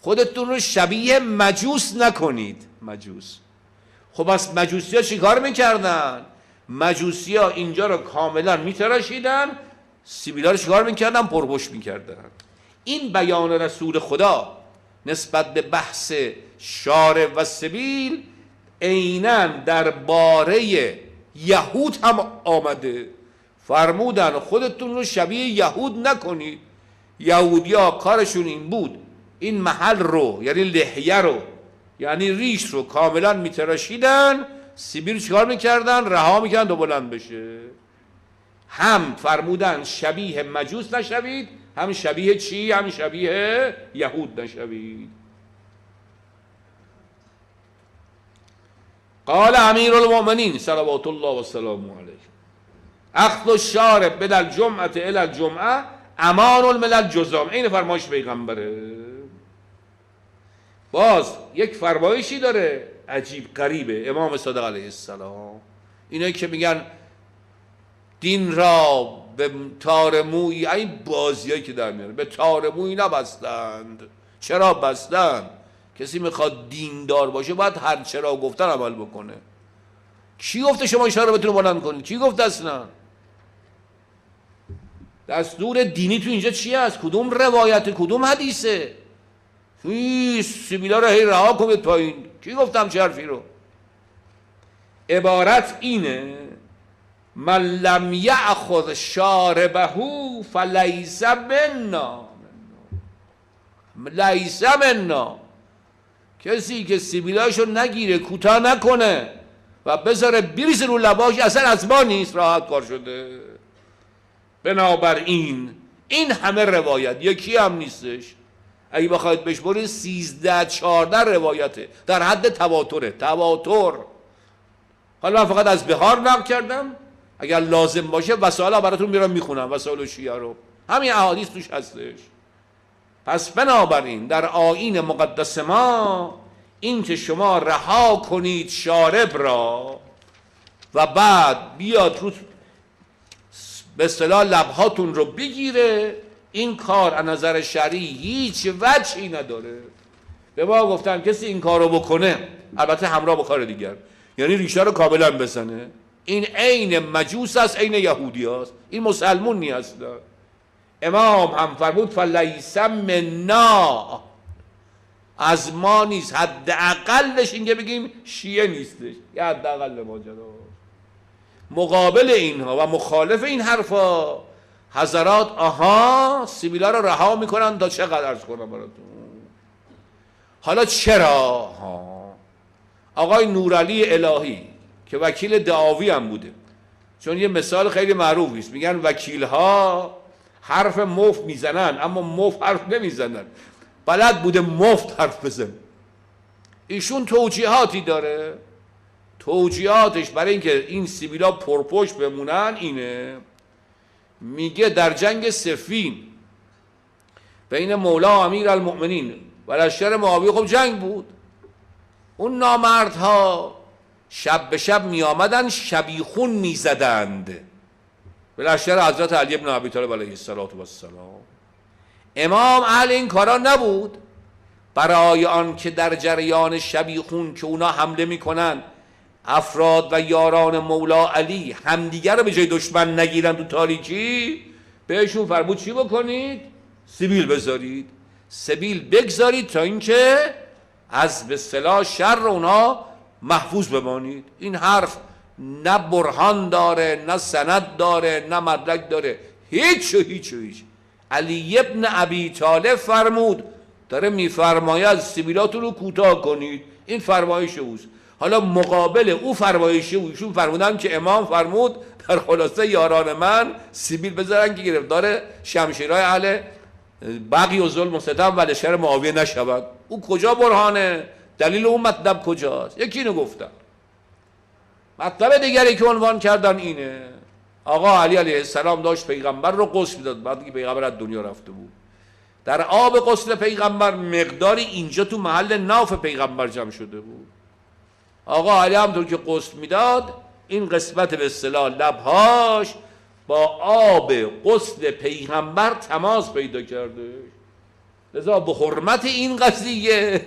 خودتون رو شبیه مجوس نکنید. مجوس، خب از مجوسی ها چی کار میکردن؟ مجوسی ها اینجا رو کاملا میتراشیدن، سیبیلا رو چی کار میکردن؟ پرپشت میکردن. این بیان رسول خدا نسبت به بحث شارب و سبیل عیناً درباره یهود هم آمده. فرمودن خودتون رو شبیه یهود نکنید. یهودیا کارشون این بود این محل رو، یعنی لحیه رو، یعنی ریش رو کاملا میتراشیدن، سیبیل چیکار میکردن؟ رها میکردن تا بلند بشه. هم فرمودن شبیه مجوس نشوید، هم شبیه چی؟ هم شبیه یهود نشوید. قال امیر المؤمنین صلوات الله و سلامه علیه اخذ الشارب من الجمعه الى الجمعه امان من الجذام. این فرمایش پیغمبره. باز یک فرمایشی داره عجیب غریبه امام صادق علیه السلام، اینایی که میگن دین را به تار مویی، این بازیایی که در میاره، به تار مویی نبستند. چرا بستند؟ کسی میخواد دیندار باشه باید هر چرا گفتن عمل بکنه. کی گفته شما شرابتون رو بلند کنید؟ کی گفته اصلا؟ دستور دینی تو اینجا چی هست؟ کدوم روایت؟ کدوم حدیثه؟ سیبیلا رو هی رها کنید پایین. کی گفتم چه حرفی رو؟ عبارت اینه من لم یأخذ شاربه فلیس منا. لیس منا، کسی که سیبیلاشو نگیره، کوتاه نکنه و بذاره بریزه رو لباش، اصلا از ما نیست، راحت کار شده. بنابراین این همه روایت یکی هم نیستش. اگه بخواید بشمرید 13-14 روایته در حد تواتره. تواتر. حالا من فقط از بهار نقل کردم، اگر لازم باشه وسائل براتون میرم میخونم، وسائل شیعه رو، همین احادیث توش هستش. پس بنابراین در آیین مقدس ما این که شما رها کنید شارب را و بعد بیاد رو به اصطلاح لبهاتون رو بگیره، این کار از نظر شرعی هیچ وجهی نداره. به ما گفتن کسی این کار رو بکنه، البته همراه با کار دیگر، یعنی ریشه رو کاملا بزنه، این عین مجوس است، عین یهودی است، این مسلمون نیست. امام هم فرمود فلیس منا، از ما نیست. حداقلش این که بگیم شیعه نیستش، یه حداقل ماجرا. مقابل اینها و مخالف این حرفا حضرات آها سیبیلا رو رها میکنن تا چقدر عرض کنم براتون. حالا چرا؟ آقای نورعلی الهی که وکیل دعاوی هم بوده، چون یه مثال خیلی معروفی است، میگن وکیل ها حرف مفت میزنن اما مفت حرف نمیزنن، بلد بوده مفت حرف بزن. ایشون توجیهاتی داره، توجیهاتش برای اینکه این سیبیلا پرپشت بمونن اینه، میگه در جنگ صفین بین مولا و امیر المؤمنین و لشکر معاویه، خب جنگ بود، اون نامردها شب به شب می آمدن شبیخون می زدند به لشکر حضرت علی بن ابی طالب علیه السلام. امام اهل این کارا نبود، برای آن که در جریان شبیخون که اونا حمله می کنن افراد و یاران مولا علی همدیگر رو به جای دشمن نگیرن تو تاریکی، بهشون فرمود چی بکنید؟ سبیل بذارید، سبیل بگذارید تا اینکه از به اصطلاح شر اونها محفوظ بمانید. این حرف نه برهان داره، نه سند داره، نه مدرک داره، هیچ. علی ابن ابی طالب فرمود، داره میفرماید سبیلاتون رو کوتاه کنید، این فرمایش اوست. حالا مقابل او فرمایش اوشون فرمودن که امام فرمود در خلاصه یاران من سبیل بذارن که گرفتار شمشیرهای اهل بغی و ظلم و ستم و لشکر معاویه نشود. او کجا برهانه؟ دلیل اون مطلب کجاست؟ یکی اینو گفتن. مطلب دیگری که عنوان کردن اینه، آقا علی علیه السلام داشت پیغمبر رو غسل میداد بعد که پیغمبر از دنیا رفته بود. در آب غسل پیغمبر مقداری اینجا تو محل ناف پیغمبر جمع شده بود. آقا علی همونطور که غسل میداد این قسمت به اصطلاح لبهاش با آب غسل پیغمبر تماس پیدا کرده، لذا به حرمت این قضیه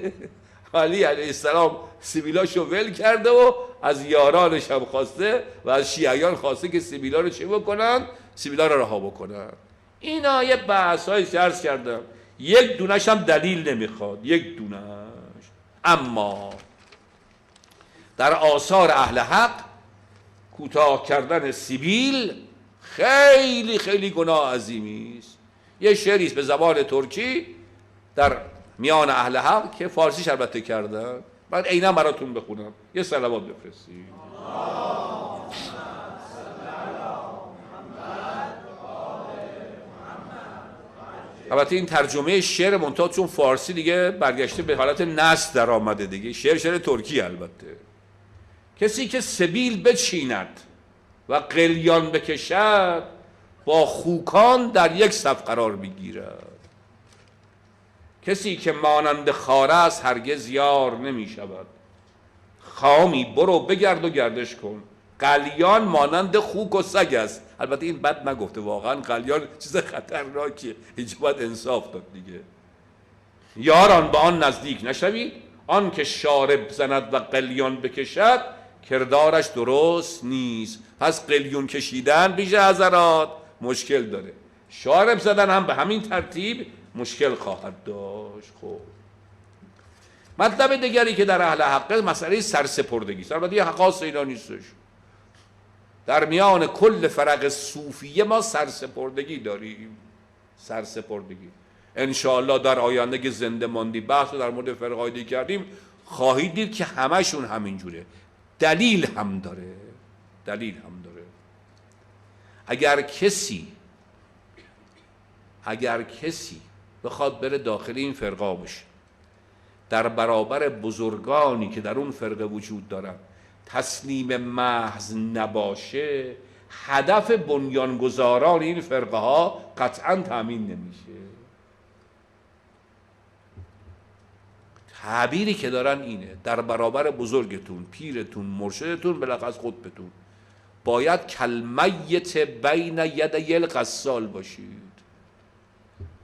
علی علیه السلام سبیلاشو ول کرده و از یارانش هم خواسته و از شیعیان خواسته که سبیلا رو چه بکنن؟ سبیلا رو رها بکنن. اینا یه بحث های عرض کردم، یک دونش هم دلیل نمیخواد، یک دونش. اما در آثار اهل حق کوتاه کردن سبیل خیلی خیلی گناه عظیمی است. یه شعری است به زبان ترکی در میان اهل حق که فارسیش البته کردن، من عیناً براتون بخونم. یه صلوات بفرستید. البته این ترجمه شعر منتها چون فارسی دیگه برگشته به حالت نثر در آمده دیگه. شعر ترکی البته. کسی که سبیل بچیند و قلیان بکشد، با خوکان در یک صف قرار میگیرد. کسی که مانند خاره است هرگز یار نمی شود. خامی برو بگرد و گردش کن. قلیان مانند خوک و سگ است. البته این بد نگفته، واقعا قلیان چیز خطرناکیه، اینجا باید انصاف داد دیگه. یاران به آن نزدیک نشوید، آن که شارب زند و قلیان بکشد کردارش درست نیست. پس قلیون کشیدن بیش حضرات مشکل داره، شارب زدن هم به همین ترتیب مشکل خواهد داشت. خب مطلب دیگری که در اهل حق مسئله سرسپردگی است. البته یه خاص اینا نیستش، در میان کل فرق صوفیه ما سرسپردگی داریم. سرسپردگی انشاءالله در آینده که زنده ماندی بحث رو در مورد فرقای دیگه کردیم، خواهید دید که همشون همینجوره. دلیل هم داره. اگر کسی بخواد بره داخل این فرقا بشه، در برابر بزرگانی که در اون فرقه وجود دارن تسلیم محض نباشه، هدف بنیانگذاران این فرقه ها قطعا تامین نمیشه. تعبیری که دارن اینه: در برابر بزرگتون، پیرتون، مرشدتون، بلخص خطبتون باید کلمیت بین یدی الغسال باشید.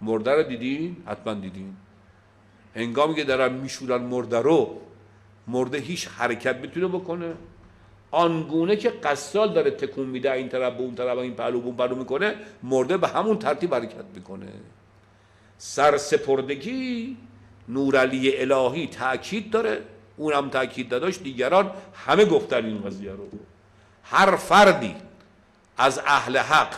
مرده رو دیدین؟ حتما دیدین. هنگامی که دارن میشورن مرده رو، مرده هیچ حرکت بتونه بکنه، آنگونه که غسال داره تکون میده این طرف به اون طرف، این پهلو به اون پهلو میکنه، مرده به همون ترتیب حرکت میکنه. سرسپردگی نورعلی الهی تأکید داره، اونم تأکید داشت، دیگران همه گفتن این قضیه رو. هر فردی از اهل حق،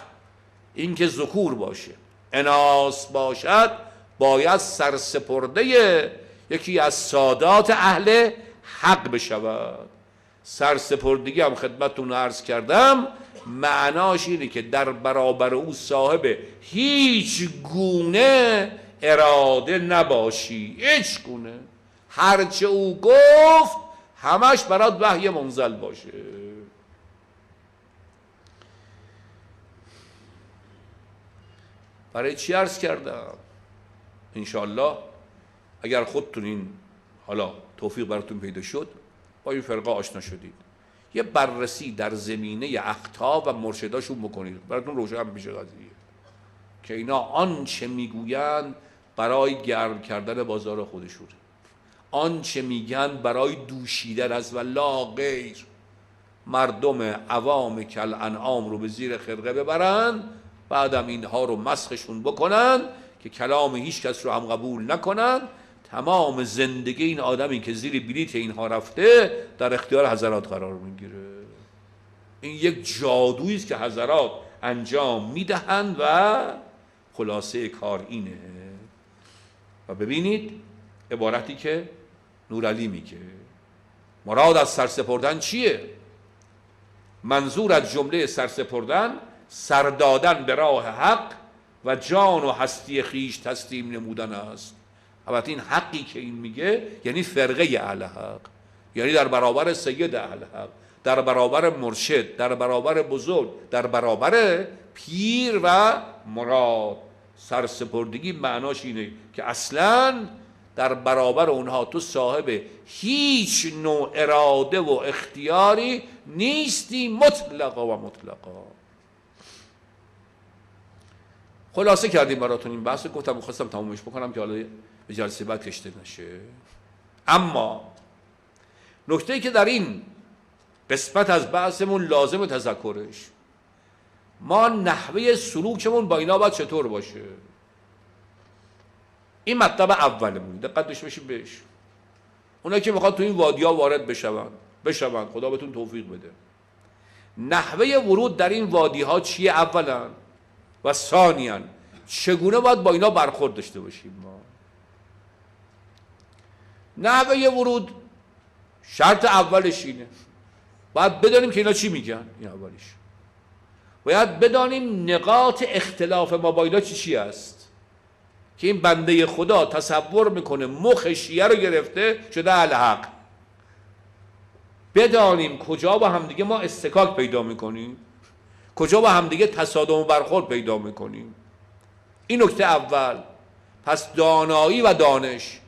این که ذکور باشه اناث باشد، باید سرسپرده یکی از سادات اهل حق بشود. سرسپردگی هم خدمتتون عرض کردم معناش اینه که در برابر او صاحب هیچ گونه اراده نباشی، هیچ گونه. هرچه او گفت همش برات وحی منزل باشه. برای چی عرض کردم؟ انشاءالله اگر خودتون این حالا توفیق براتون پیدا شد، با این فرقه آشنا شدید، یه بررسی در زمینه اقطاب و مرشداشون بکنید، براتون روشن میشه قضیه که اینا آنچه میگویند برای گرم کردن بازار خودشونه، آنچه میگن برای دوشیدن از و لا غیر. مردم عوام کل انعام رو به زیر خرقه ببرن، بعدم اینها رو مسخشون بکنن که کلام هیچ کس رو هم قبول نکنن. تمام زندگی این آدمی که زیر بلیت اینها رفته در اختیار حضرات قرار میگیره. این یک جادویی است که حضرات انجام میدهند و خلاصه کار اینه. و ببینید عبارتی که نورعلی میگه، مراد از سرسپردن چیه؟ منظور از جمله سرسپردن سردادن به راه حق و جان و هستی خیش تسلیم نمودن است. البته این حقی که این میگه یعنی فرقه اهل حق، یعنی در برابر سید اهل حق، در برابر مرشد، در برابر بزرگ، در برابر پیر و مراد. سرسپردگی معناش اینه که اصلاً در برابر اونها تو صاحب هیچ نوع اراده و اختیاری نیستی، مطلقا و مطلقا. خلاصه کردیم براتون این بحث، گفتم خواستم تمومش بکنم که حالا به جلسه بعد کشته نشه. اما نکته‌ای که در این قسمت از بحثمون لازم تذکرش، ما نحوه سلوکمون با اینا باید چطور باشه. این مطلب اولمون، دقت داشته باشید بهش. اونایی که میخواد تو این وادی‌ها وارد بشون، خدا بهتون توفیق بده. نحوه ورود در این وادی ها چیه اولا و ثانیاً چگونه باید با اینا برخورد داشته باشیم ما. نحوه ورود شرط اولش اینه باید بدانیم که اینا چی میگن. این اولیش باید بدانیم نقاط اختلاف ما با اینا چی است که این بنده خدا تصور میکنه مخ شیعه رو گرفته شده اهل حق. بدانیم کجا با همدیگه ما استکاک پیدا میکنیم، کجا با همدیگه تصادم و برخورد پیدا میکنیم. این نکته اول. پس دانایی و دانش،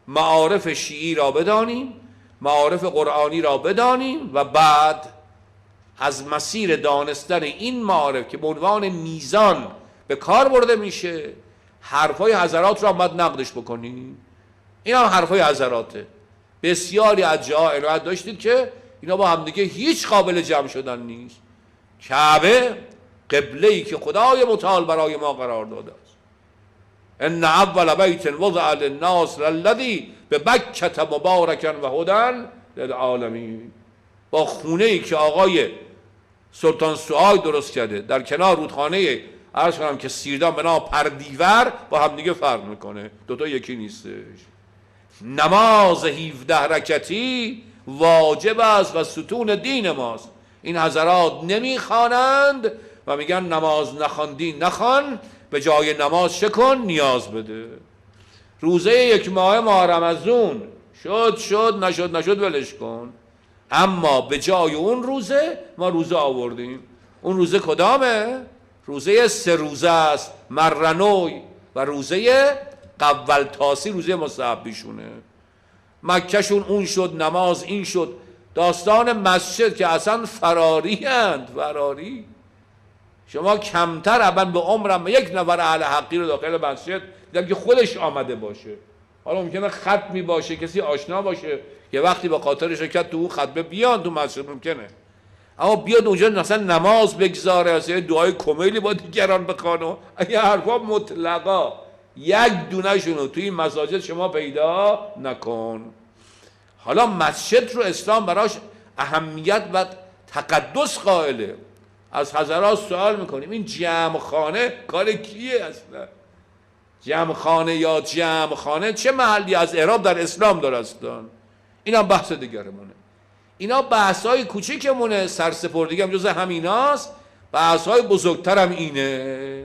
معارف شیعی را بدانیم، معارف قرآنی را بدانیم و بعد از مسیر دانستن این معارف که به عنوان میزان به کار برده میشه حرفای حضرات را باید نقدش بکنیم. این هم حرفای حضراته. بسیاری از جاها عنایت داشتید که اینا با همدیگه هیچ قابل جمع شدن نیست. کعبه قبله‌ای که خدای متعال برای ما قرار داده است. ان اول بیت وضع للناس للذی ببکة مبارکا و هدی للعالمین. با خونه‌ای که آقای سلطان سعای درست کرده در کنار رودخانه عرض کنم که سیردان به نام پردیور با هم دیگه فرق میکنه، دوتا یکی نیستش. نماز 17 رکعتی واجب است و ستون دین ماست. این حضرات نمیخوانند و میگن نماز نخواندی نخوان، به جای نماز چه کن؟ نیاز بده. روزه 1 ماه رمضان شد نشد ولش کن. اما به جای اون روزه ما روزه آوردیم. اون روزه کدامه؟ روزه 3 روزه است، مرنوی، و روزه قول تاسی روزه مستحبیشونه. مکهشون اون شد، نماز این شد. داستان مسجد که اصلا فراری. شما کمتر اول به عمرم 1 نفر اهل حقی رو داخل مسجد دیدم که خودش آمده باشه. حالا ممکنه ختمی باشه، کسی آشنا باشه، یه وقتی به خاطر شرکت تو اون خطبه بیان تو مسجد ممکنه، اما بیاد اونجا مثلا نماز بگذاره، مثلا دعای کمیلی با دیگران بخونه. این حرفا مطلقا 1 دونه‌شون توی این مساجد شما پیدا نکن. حالا مسجد رو اسلام براش اهمیت و تقدس قائله. از حضرات سوال میکنیم این جمع خانه کار کیه اصلا؟ جمع خانه یا جمع خانه چه محلی از اعراب در اسلام دارستان؟ اینا بحث دیگرمونه. اینا بحث‌های کوچیکمونه، سرسپردگی هم جز همیناست. بحث‌های بزرگتر هم اینه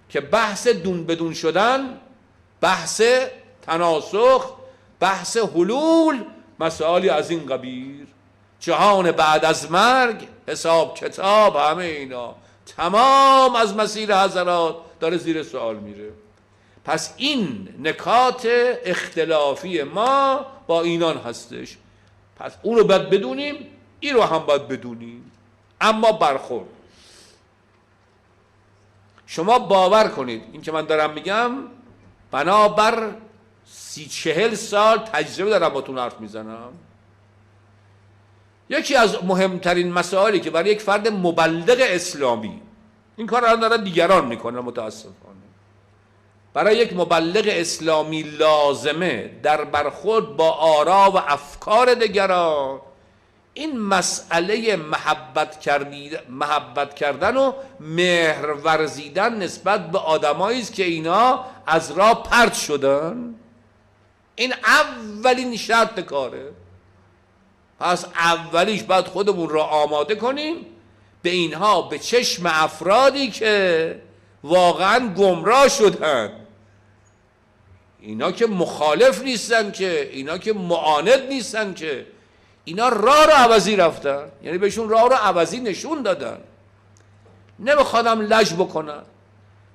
که بحث دون بدون شدن، بحث تناسخ، بحث حلول، مسائلی از این قبیل، جهان بعد از مرگ، حساب کتاب، همه اینا تمام از مسیر حضرات داره زیر سوال میره. پس این نکات اختلافی ما با اینان هستش. پس اون رو باید بدونیم، این رو هم باید بدونیم. اما برخورد، شما باور کنید این که من دارم میگم بنابر 30-40 سال تجربه دارم باتون حرف میزنم. یکی از مهمترین مسائلی که برای یک فرد مبلغ اسلامی، این کار رو دارن دیگران میکنن متاسفانه، برای یک مبلغ اسلامی لازمه در برخورد با آرا و افکار دیگران این مسئله محبت کردن و مهر ورزیدن نسبت به آدمایی است که اینا از راه پرت شدن. این اولین شرط کاره. پس اولیش باید خودمون را آماده کنیم به اینها، به چشم افرادی که واقعا گمراه شدن. اینا که مخالف نیستن، که اینا که معاند نیستن، که اینا راه رو عوضی رفتن، یعنی بهشون راه رو عوضی نشون دادن، نمیخوادم لج بکنن.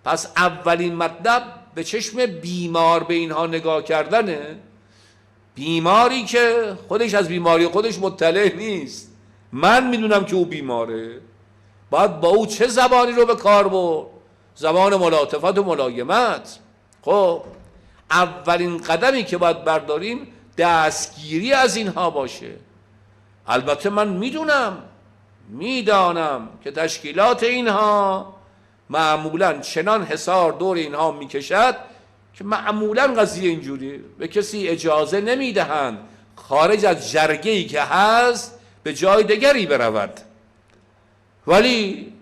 پس اولین مطلب به چشم بیمار به اینها نگاه کردنه. بیماری که خودش از بیماری خودش مطلع نیست، من میدونم که او بیماره، باید با او چه زبانی رو به کار برد؟ زبان ملاطفت و ملایمت. خب اولین قدمی که باید برداریم دستگیری از اینها باشه. البته من میدانم که تشکیلات اینها معمولا چنان حصار دور اینها میکشد که معمولا قضیه اینجوری به کسی اجازه نمیدهند خارج از جرگه‌ای که هست به جای دیگری برود. ولی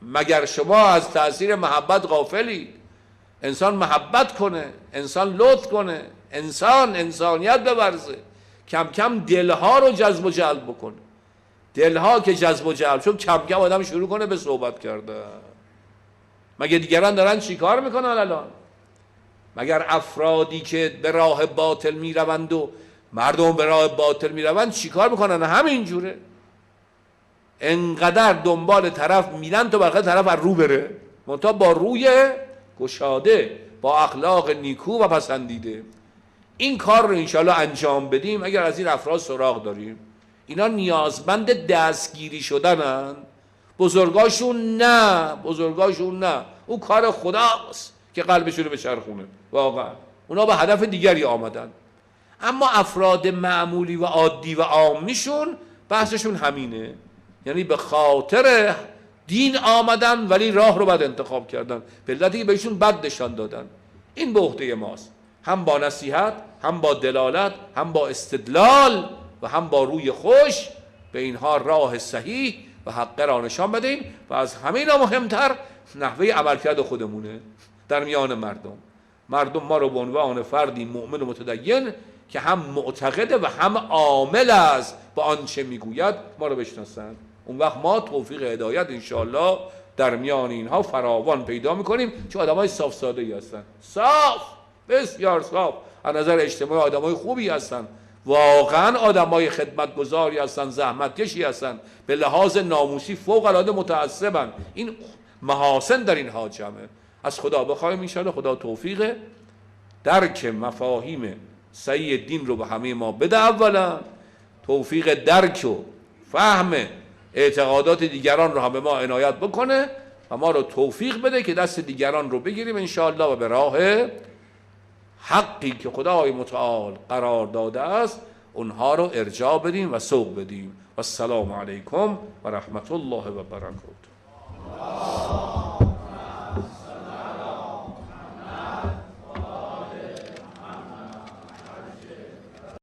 مگر شما از تأثیر محبت غافلید؟ انسان محبت کنه، انسان لطف کنه، انسانیت بورزه، کم کم دلها رو جذب و جلب بکنه. دلها که جذب و جلب شد، کم کم آدم شروع کنه به صحبت کردن. مگه دیگران دارن چی کار میکنن الان؟ مگر افرادی که به راه باطل میروند و مردم به راه باطل میروند چی کار میکنن؟ همین جوره. انقدر دنبال طرف میرن تا بلکه طرف از رو بره، منتها با روی گشاده، با اخلاق نیکو و پسندیده. این کار رو انشالله انجام بدیم. اگر از این افراد سراغ داریم، اینا نیازمند دستگیری شدنن. بزرگاشون نه، اون کار خداست که قلبشون رو بچرخونه. واقعا اونا به هدف دیگری آمدن. اما افراد معمولی و عادی و عامیشون بحثشون همینه، یعنی به خاطر دین آمدن ولی راه رو بد انتخاب کردن، به علتی که بهشون بد نشان دادن. این به عهده ماست، هم با نصیحت، هم با دلالت، هم با استدلال و هم با روی خوش به اینها راه صحیح و حق را نشان بدیم. و از همه مهمتر نحوه عملکرد خودمونه در میان مردم ما رو به عنوان فردی مؤمن و متدین که هم معتقده و هم عامل است با آنچه میگوید ما رو بشناسند. اون وقت ما توفیق هدایت انشاءالله در میان اینها فراوان پیدا میکنیم، چون آدمای صاف ساده ای هستن، صاف، بسیار صاف، از نظر اجتماعی آدمای خوبی هستن، واقعا آدمای خدمتگزاری هستن، زحمتکشی هستن، به لحاظ ناموسی فوق العاده متعصبن. این محاسن در اینها جمعه. از خدا بخوایم انشاءالله خدا توفیق درک مفاهیم صحیح دین رو به همه ما بده، اولا توفیق درک و فهم اعتقادات دیگران رو هم به ما عنایت بکنه و ما رو توفیق بده که دست دیگران رو بگیریم انشاءالله و به راه حقی که خدای متعال قرار داده است اونها رو ارجاع بدیم و سوق بدیم. و السلام علیکم و رحمت الله و برکاته.